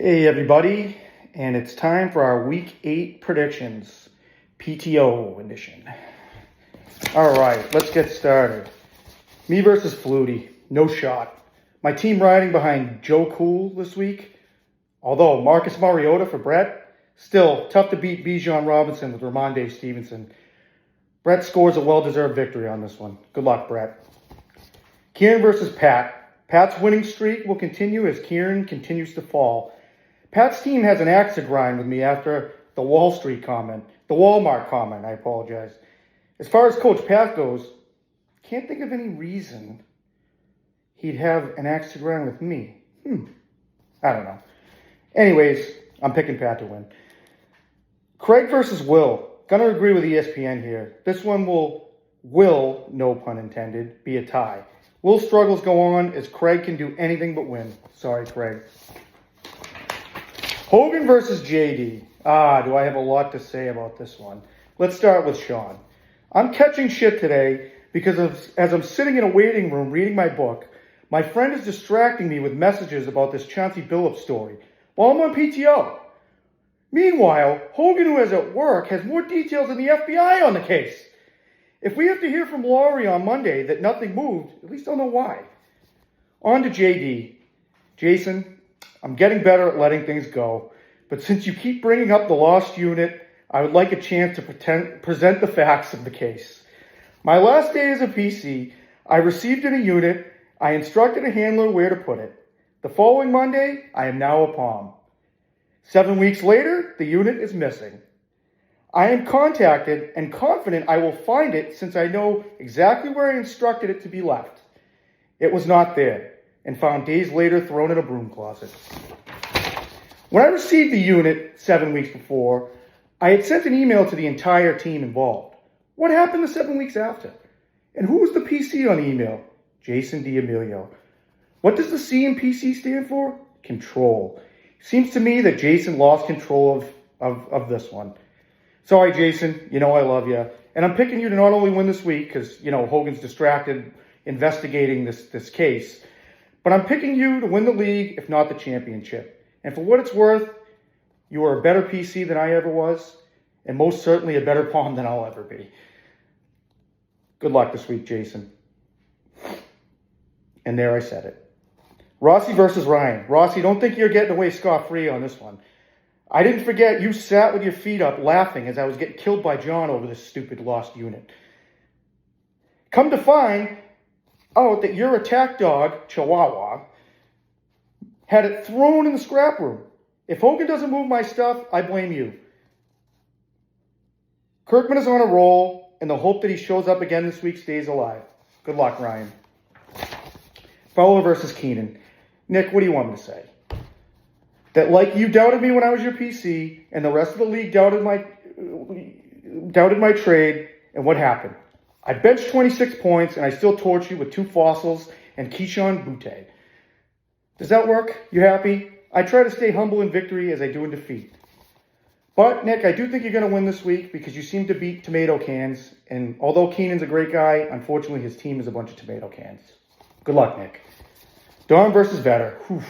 Hey everybody, and it's time for our Week 8 predictions, PTO edition. Alright, let's get started. Me versus Flutie, no shot. My team riding behind Joe Cool this week, although Marcus Mariota for Brett, still tough to beat Bijan Robinson with Ramondre Stevenson. Brett scores a well-deserved victory on this one. Good luck, Brett. Kieran versus Pat. Pat's winning streak will continue as Kieran continues to fall. Pat's team has an axe to grind with me after the Walmart comment, I apologize. As far as Coach Pat goes, can't think of any reason he'd have an axe to grind with me. I don't know. Anyways, I'm picking Pat to win. Craig versus Will. Gonna agree with ESPN here. This one will, no pun intended, be a tie. Will's struggles go on as Craig can do anything but win. Sorry, Craig. Hogan versus JD. Do I have a lot to say about this one? Let's start with Sean. I'm catching shit today because as I'm sitting in a waiting room reading my book, my friend is distracting me with messages about this Chauncey Billups story while I'm on PTO. Meanwhile, Hogan, who is at work, has more details than the FBI on the case. If we have to hear from Laurie on Monday that nothing moved, at least I'll know why. On to JD. Jason, I'm getting better at letting things go, but since you keep bringing up the lost unit, I would like a chance to present the facts of the case. My last day as a PC, I received in a unit. I instructed a handler where to put it. The following Monday, I am now a POM. 7 weeks later, the unit is missing. I am contacted and confident I will find it since I know exactly where I instructed it to be left. It was not there and found days later thrown in a broom closet. When I received the unit 7 weeks before, I had sent an email to the entire team involved. What happened the 7 weeks after? And who was the PC on the email? Jason D'Amelio. What does the C in PC stand for? Control. Seems to me that Jason lost control of this one. Sorry, Jason. You know I love you. And I'm picking you to not only win this week, because, Hogan's distracted investigating this case, but I'm picking you to win the league, if not the championship. And for what it's worth, you are a better PC than I ever was, and most certainly a better POM than I'll ever be. Good luck this week, Jason. And there I said it. Rossi versus Ryan. Rossi, don't think you're getting away scot-free on this one. I didn't forget you sat with your feet up laughing as I was getting killed by John over this stupid lost unit. Come to find out that your attack dog, Chihuahua, had it thrown in the scrap room. If Hogan doesn't move my stuff, I blame you. Kirkman is on a roll, and the hope that he shows up again this week stays alive. Good luck, Ryan. Fowler versus Keenan. Nick, what do you want me to say? That like you doubted me when I was your PC, and the rest of the league doubted my trade, and what happened? I benched 26 points, and I still torched you with 2 fossils and Keyshawn Butte. Does that work? You happy? I try to stay humble in victory as I do in defeat. But, Nick, I do think you're going to win this week because you seem to beat tomato cans, and although Keenan's a great guy, unfortunately his team is a bunch of tomato cans. Good luck, Nick. Dom versus Vetter.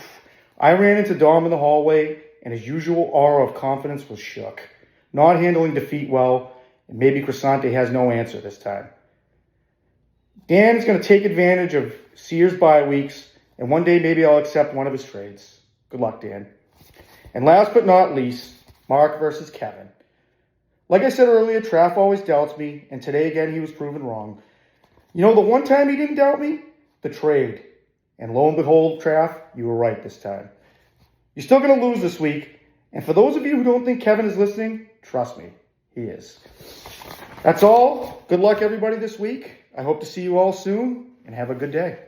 I ran into Dom in the hallway, and his usual aura of confidence was shook. Not handling defeat well, and maybe Crescente has no answer this time. Dan's going to take advantage of Sears bye weeks, and one day maybe I'll accept one of his trades. Good luck, Dan. And last but not least, Mark versus Kevin. Like I said earlier, Traff always doubts me, and today again he was proven wrong. The one time he didn't doubt me? The trade. And lo and behold, Traff, you were right this time. You're still going to lose this week, and for those of you who don't think Kevin is listening, trust me, he is. That's all. Good luck, everybody, this week. I hope to see you all soon, and have a good day.